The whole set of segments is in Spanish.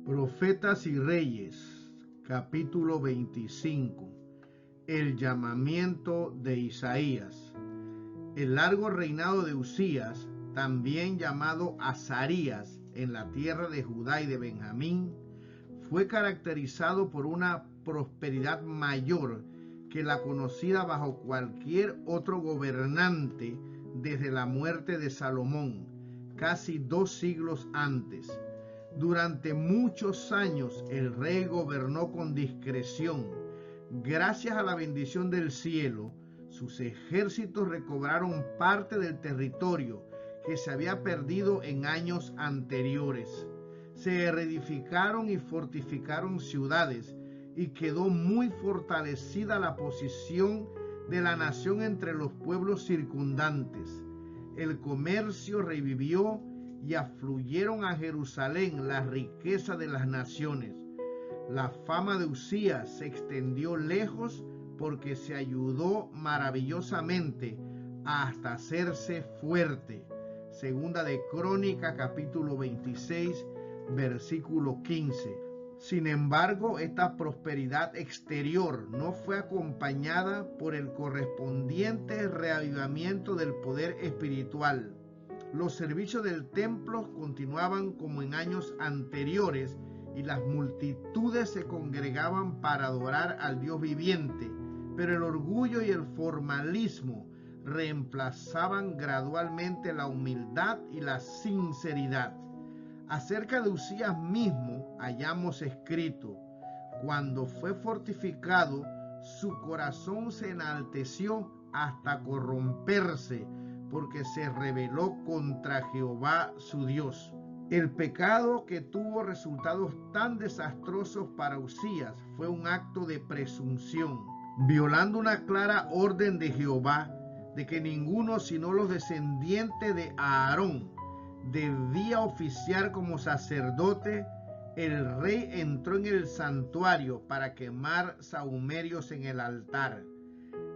Profetas y Reyes, capítulo 25. El llamamiento de Isaías. El largo reinado de Uzías, también llamado Azarías, en la tierra de Judá y de Benjamín, fue caracterizado por una prosperidad mayor que la conocida bajo cualquier otro gobernante desde la muerte de Salomón, casi 2 siglos antes. Durante muchos años el rey gobernó con discreción. Gracias a la bendición del cielo, sus ejércitos recobraron parte del territorio que se había perdido en años anteriores. Se reedificaron y fortificaron ciudades y quedó muy fortalecida la posición de la nación entre los pueblos circundantes. El comercio revivió y afluyeron a Jerusalén la riqueza de las naciones. La fama de Uzías se extendió lejos porque se ayudó maravillosamente hasta hacerse fuerte. Segunda de Crónicas, capítulo 26, versículo 15. Sin embargo, esta prosperidad exterior no fue acompañada por el correspondiente reavivamiento del poder espiritual. Los servicios del templo continuaban como en años anteriores y las multitudes se congregaban para adorar al Dios viviente, pero el orgullo y el formalismo reemplazaban gradualmente la humildad y la sinceridad. Acerca de Uzías mismo hallamos escrito: cuando fue fortificado, su corazón se enalteció hasta corromperse, porque se rebeló contra Jehová su Dios. El pecado que tuvo resultados tan desastrosos para Uzías fue un acto de presunción, violando una clara orden de Jehová de que ninguno sino los descendientes de Aarón debía oficiar como sacerdote. El rey entró en el santuario para quemar sahumerios en el altar.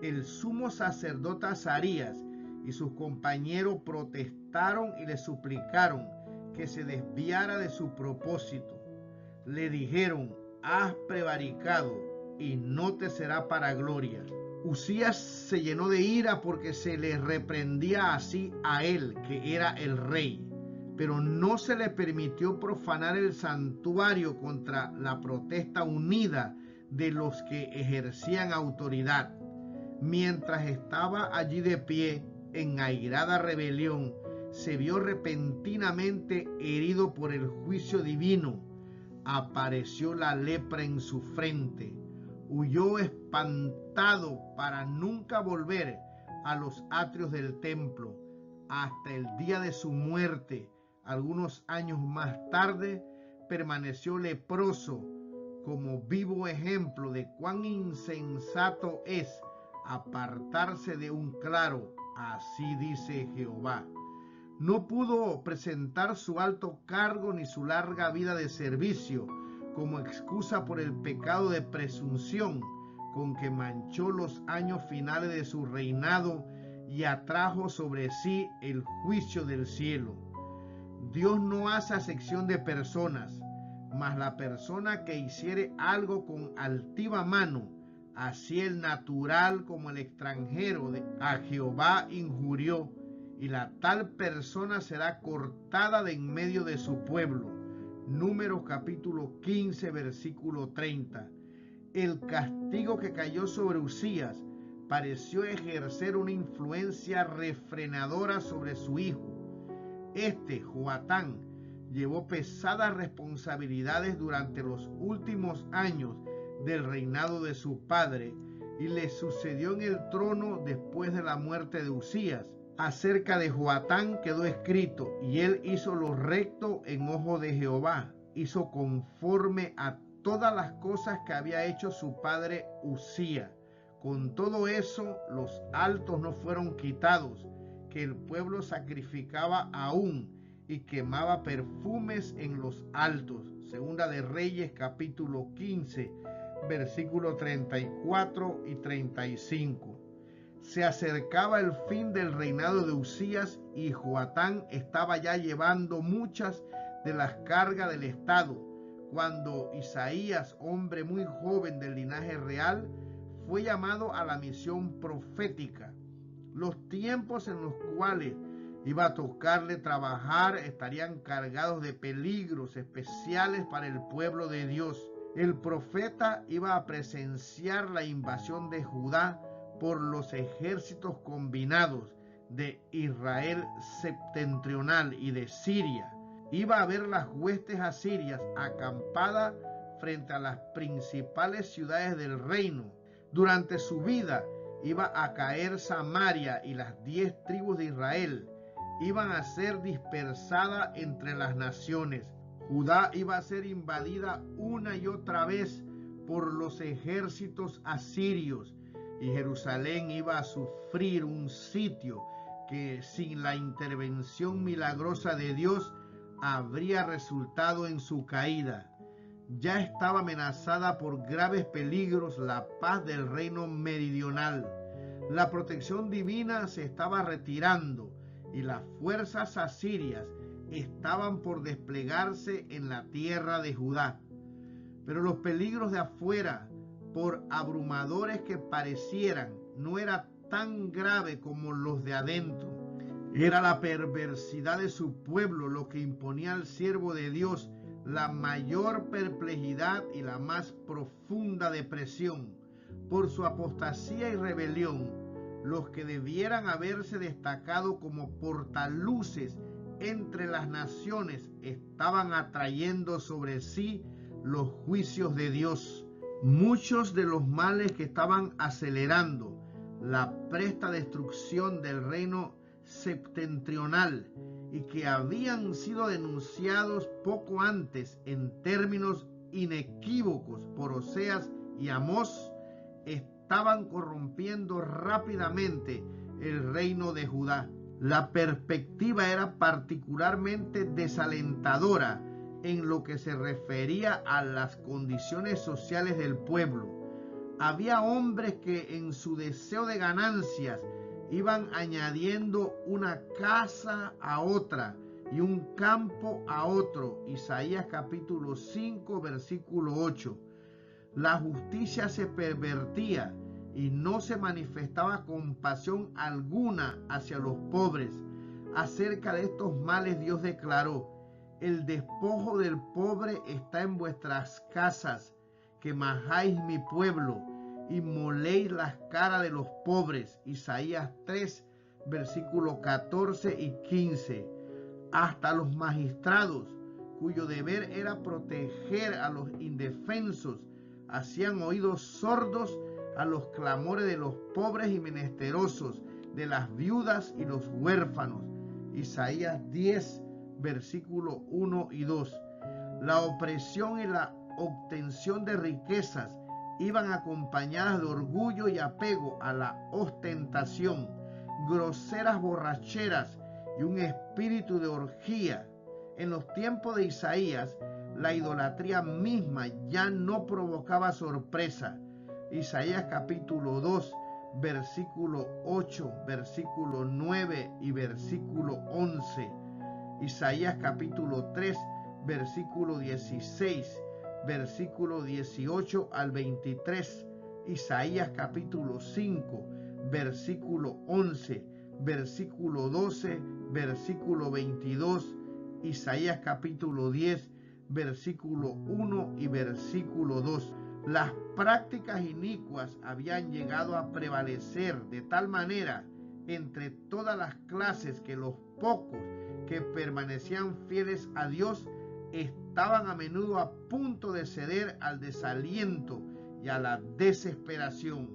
El sumo sacerdote Azarías y sus compañeros protestaron y le suplicaron que se desviara de su propósito. Le dijeron: has prevaricado y no te será para gloria. Uzías se llenó de ira porque se le reprendía así a él, que era el rey, pero no se le permitió profanar el santuario contra la protesta unida de los que ejercían autoridad. Mientras estaba allí de pie, en airada rebelión, se vio repentinamente herido por el juicio divino. Apareció la lepra en su frente. Huyó espantado para nunca volver a los atrios del templo. Hasta el día de su muerte, algunos años más tarde, permaneció leproso, como vivo ejemplo de cuán insensato es apartarse de un claro: así dice Jehová. No pudo presentar su alto cargo ni su larga vida de servicio como excusa por el pecado de presunción con que manchó los años finales de su reinado y atrajo sobre sí el juicio del cielo. Dios no hace acepción de personas, mas la persona que hiciere algo con altiva mano, así el natural como el extranjero, a Jehová injurió, y la tal persona será cortada de en medio de su pueblo. Números capítulo 15, versículo 30. El castigo que cayó sobre Uzías pareció ejercer una influencia refrenadora sobre su hijo. Joatán, llevó pesadas responsabilidades durante los últimos años del reinado de su padre y le sucedió en el trono después de la muerte de Uzías. Acerca de Joatán quedó escrito: y él hizo lo recto en ojo de Jehová, hizo conforme a todas las cosas que había hecho su padre Uzías. Con todo eso, los altos no fueron quitados, que el pueblo sacrificaba aún y quemaba perfumes en los altos. Segunda de Reyes, capítulo 15, versículos 34 y 35. Se acercaba el fin del reinado de Uzías y Joatán estaba ya llevando muchas de las cargas del estado, cuando Isaías, hombre muy joven del linaje real, fue llamado a la misión profética. Los tiempos en los cuales iba a tocarle trabajar estarían cargados de peligros especiales para el pueblo de Dios. El profeta iba a presenciar la invasión de Judá por los ejércitos combinados de Israel septentrional y de Siria. Iba a ver las huestes asirias acampadas frente a las principales ciudades del reino. Durante su vida iba a caer Samaria y las 10 tribus de Israel iban a ser dispersadas entre las naciones. Judá iba a ser invadida una y otra vez por los ejércitos asirios y Jerusalén iba a sufrir un sitio que sin la intervención milagrosa de Dios habría resultado en su caída. Ya estaba amenazada por graves peligros la paz del reino meridional. La protección divina se estaba retirando y las fuerzas asirias estaban por desplegarse en la tierra de Judá. Pero los peligros de afuera, por abrumadores que parecieran, no era tan grave como los de adentro. Era la perversidad de su pueblo lo que imponía al siervo de Dios la mayor perplejidad y la más profunda depresión. Por su apostasía y rebelión, los que debieran haberse destacado como portaluces entre las naciones estaban atrayendo sobre sí los juicios de Dios. Muchos de los males que estaban acelerando la presta destrucción del reino septentrional y que habían sido denunciados poco antes en términos inequívocos por Oseas y Amós, estaban corrompiendo rápidamente el reino de Judá. La perspectiva era particularmente desalentadora en lo que se refería a las condiciones sociales del pueblo. Había hombres que en su deseo de ganancias iban añadiendo una casa a otra y un campo a otro. Isaías capítulo 5 versículo 8. La justicia se pervertía y no se manifestaba compasión alguna hacia los pobres. Acerca de estos males Dios declaró: el despojo del pobre está en vuestras casas, que majáis mi pueblo y moléis las caras de los pobres. Isaías 3 versículos 14 y 15. Hasta los magistrados, cuyo deber era proteger a los indefensos, hacían oídos sordos a los clamores de los pobres y menesterosos, de las viudas y los huérfanos. Isaías 10 versículos 1 y 2. La opresión y la obtención de riquezas iban acompañadas de orgullo y apego a la ostentación, groseras borracheras y un espíritu de orgía. En los tiempos de Isaías, la idolatría misma ya no provocaba sorpresa. Isaías capítulo 2, versículo 8, versículo 9 y versículo 11. Isaías capítulo 3, versículo 16, versículo 18 al 23. Isaías capítulo 5, versículo 11, versículo 12, versículo 22. Isaías capítulo 10, versículo 1 y versículo 2. Las prácticas inicuas habían llegado a prevalecer de tal manera entre todas las clases que los pocos que permanecían fieles a Dios estaban a menudo a punto de ceder al desaliento y a la desesperación.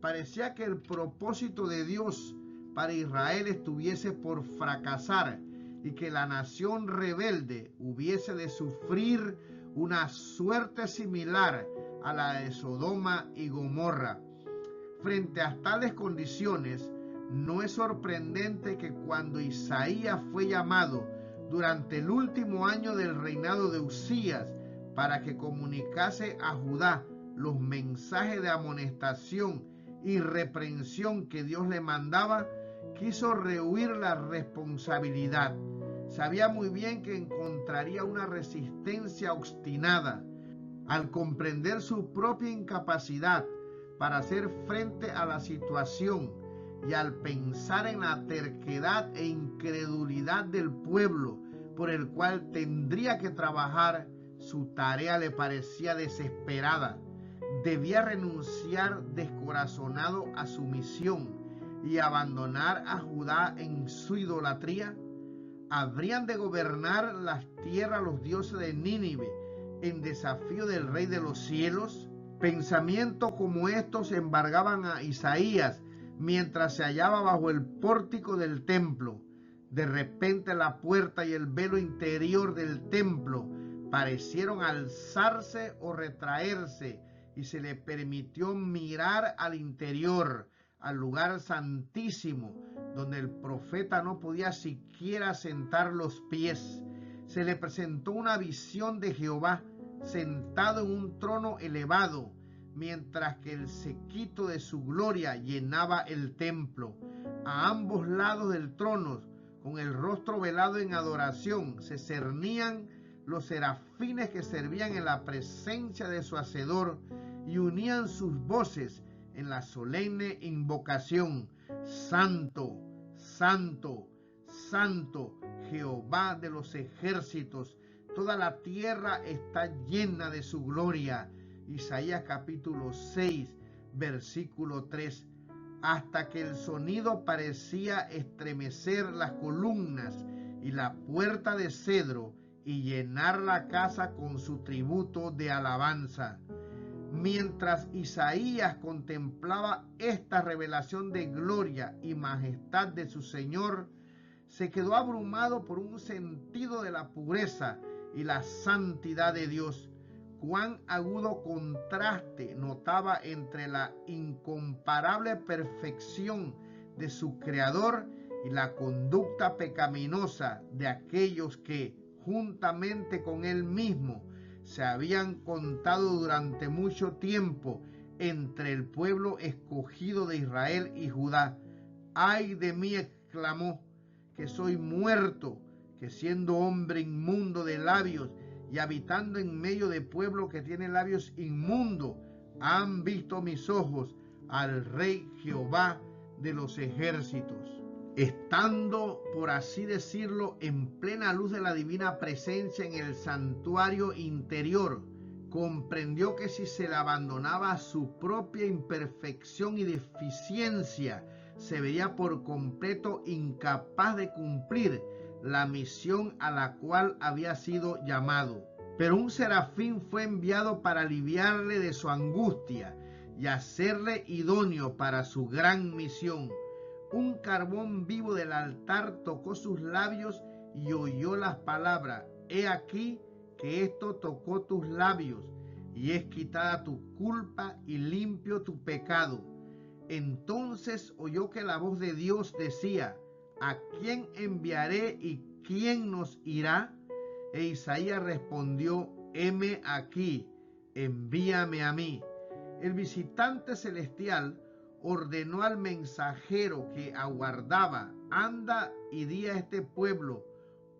Parecía que el propósito de Dios para Israel estuviese por fracasar y que la nación rebelde hubiese de sufrir una suerte similar a la de Sodoma y Gomorra. Frente a tales condiciones, no es sorprendente que cuando Isaías fue llamado durante el último año del reinado de Uzías para que comunicase a Judá los mensajes de amonestación y reprensión que Dios le mandaba, quiso rehuir la responsabilidad. Sabía muy bien que encontraría una resistencia obstinada. Al comprender su propia incapacidad para hacer frente a la situación y al pensar en la terquedad e incredulidad del pueblo por el cual tendría que trabajar, su tarea le parecía desesperada. Debía renunciar descorazonado a su misión y abandonar a Judá en su idolatría. ¿Habrían de gobernar las tierras los dioses de Nínive en desafío del Rey de los cielos? Pensamientos como estos embargaban a Isaías mientras se hallaba bajo el pórtico del templo. De repente la puerta y el velo interior del templo parecieron alzarse o retraerse y se le permitió mirar al interior, al lugar santísimo, donde el profeta no podía siquiera sentar los pies. Se le presentó una visión de Jehová sentado en un trono elevado, mientras que el séquito de su gloria llenaba el templo. A ambos lados del trono, con el rostro velado en adoración, se cernían los serafines que servían en la presencia de su Hacedor y unían sus voces en la solemne invocación: Santo, Santo, Santo, Jehová de los ejércitos, toda la tierra está llena de su gloria. Isaías capítulo 6, versículo 3. Hasta que el sonido parecía estremecer las columnas y la puerta de cedro y llenar la casa con su tributo de alabanza. Mientras Isaías contemplaba esta revelación de gloria y majestad de su Señor, se quedó abrumado por un sentido de la pureza y la santidad de Dios. Cuán agudo contraste notaba entre la incomparable perfección de su Creador y la conducta pecaminosa de aquellos que, juntamente con él mismo, se habían contado durante mucho tiempo entre el pueblo escogido de Israel y Judá. ¡Ay de mí!, exclamó, que soy muerto, que siendo hombre inmundo de labios y habitando en medio de pueblo que tiene labios inmundos, han visto mis ojos al Rey Jehová de los ejércitos. Estando, por así decirlo, en plena luz de la divina presencia en el santuario interior, comprendió que si se le abandonaba a su propia imperfección y deficiencia, se vería por completo incapaz de cumplir la misión a la cual había sido llamado. Pero un serafín fue enviado para aliviarle de su angustia y hacerle idóneo para su gran misión. Un carbón vivo del altar tocó sus labios y oyó las palabras: he aquí que esto tocó tus labios, y es quitada tu culpa y limpio tu pecado. Entonces oyó que la voz de Dios decía: ¿a quién enviaré y quién nos irá? E Isaías respondió: heme aquí, envíame a mí. El visitante celestial ordenó al mensajero que aguardaba: anda y di a este pueblo,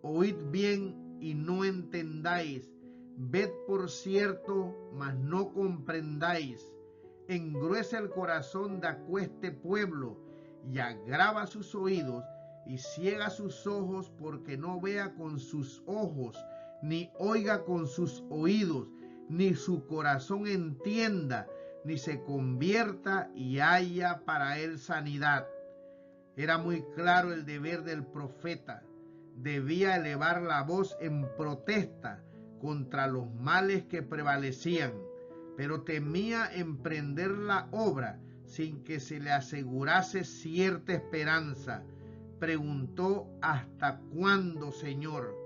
oíd bien y no entendáis, ved por cierto, mas no comprendáis. Engruesa el corazón de aqueste pueblo y agrava sus oídos y ciega sus ojos, porque no vea con sus ojos, ni oiga con sus oídos, ni su corazón entienda, ni se convierta y haya para él sanidad. Era muy claro el deber del profeta. Debía elevar la voz en protesta contra los males que prevalecían, pero temía emprender la obra sin que se le asegurase cierta esperanza. Preguntó: ¿hasta cuándo, Señor?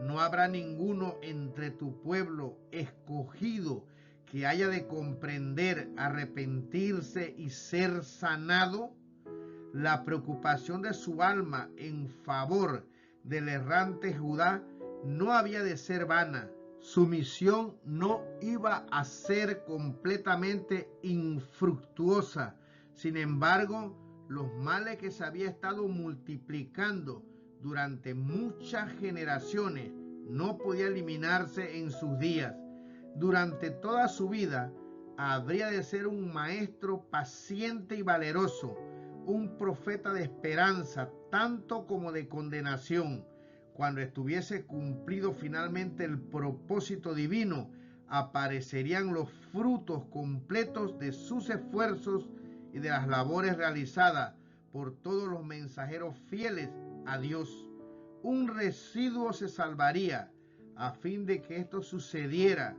¿No habrá ninguno entre tu pueblo escogido que haya de comprender, arrepentirse y ser sanado? La preocupación de su alma en favor del errante Judá no había de ser vana. Su misión no iba a ser completamente infructuosa. Sin embargo, los males que se había estado multiplicando durante muchas generaciones, no podía eliminarse en sus días. Durante toda su vida habría de ser un maestro paciente y valeroso, un profeta de esperanza, tanto como de condenación. Cuando estuviese cumplido finalmente el propósito divino, aparecerían los frutos completos de sus esfuerzos y de las labores realizadas por todos los mensajeros fieles a Dios. Un residuo se salvaría. A fin de que esto sucediera,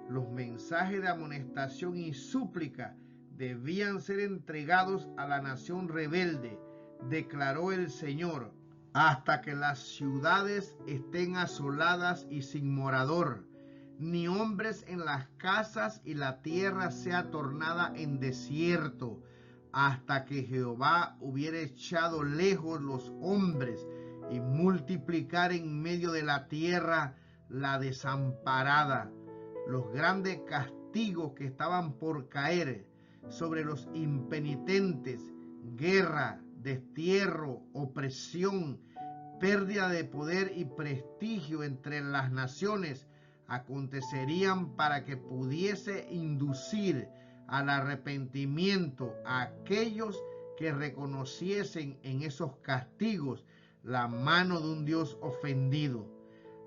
los mensajes de amonestación y súplica debían ser entregados a la nación rebelde, declaró el Señor, hasta que las ciudades estén asoladas y sin morador, ni hombres en las casas, y la tierra sea tornada en desierto, hasta que Jehová hubiera echado lejos los hombres y multiplicar en medio de la tierra la desamparada. Los grandes castigos que estaban por caer sobre los impenitentes, guerra, destierro, opresión, pérdida de poder y prestigio entre las naciones, acontecerían para que pudiese inducir al arrepentimiento a aquellos que reconociesen en esos castigos la mano de un Dios ofendido.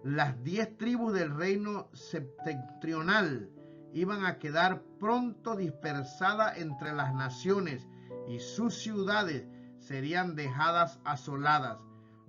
Las 10 tribus del reino septentrional iban a quedar pronto dispersadas entre las naciones, y sus ciudades serían dejadas asoladas.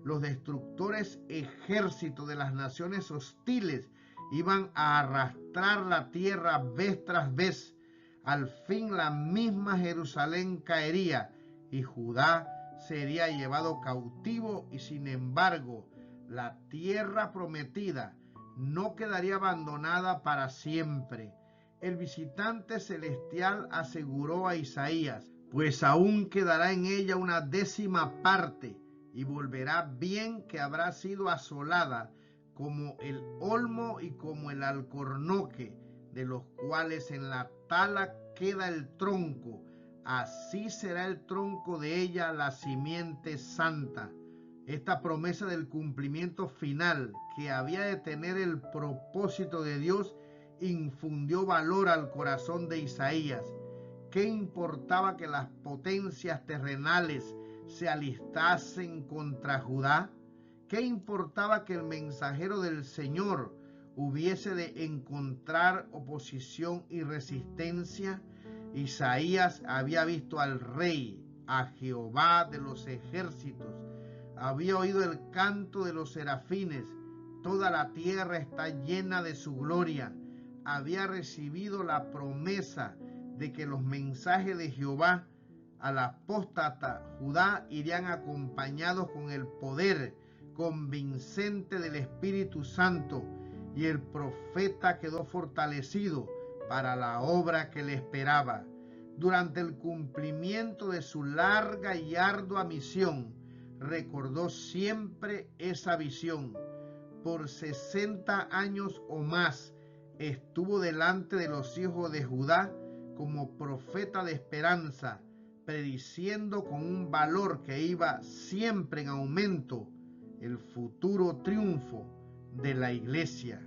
Los destructores ejércitos de las naciones hostiles iban a arrastrar la tierra vez tras vez. Al fin la misma Jerusalén caería y Judá sería llevado cautivo, y sin embargo la tierra prometida no quedaría abandonada para siempre. El visitante celestial aseguró a Isaías, pues aún quedará en ella una 10ª parte, y volverá bien, que habrá sido asolada como el olmo y como el alcornoque, de los cuales en la tala queda el tronco. Así será el tronco de ella, la simiente santa. Esta promesa del cumplimiento final, que había de tener el propósito de Dios, infundió valor al corazón de Isaías. ¿Qué importaba que las potencias terrenales se alistasen contra Judá? ¿Qué importaba que el mensajero del Señor hubiese de encontrar oposición y resistencia? Isaías había visto al Rey, a Jehová de los ejércitos. Había oído el canto de los serafines. Toda la tierra está llena de su gloria. Había recibido la promesa de que los mensajes de Jehová al apóstata Judá irían acompañados con el poder convincente del Espíritu Santo, y el profeta quedó fortalecido para la obra que le esperaba. Durante el cumplimiento de su larga y ardua misión, recordó siempre esa visión. Por 60 años o más estuvo delante de los hijos de Judá como profeta de esperanza, prediciendo con un valor que iba siempre en aumento el futuro triunfo de la iglesia.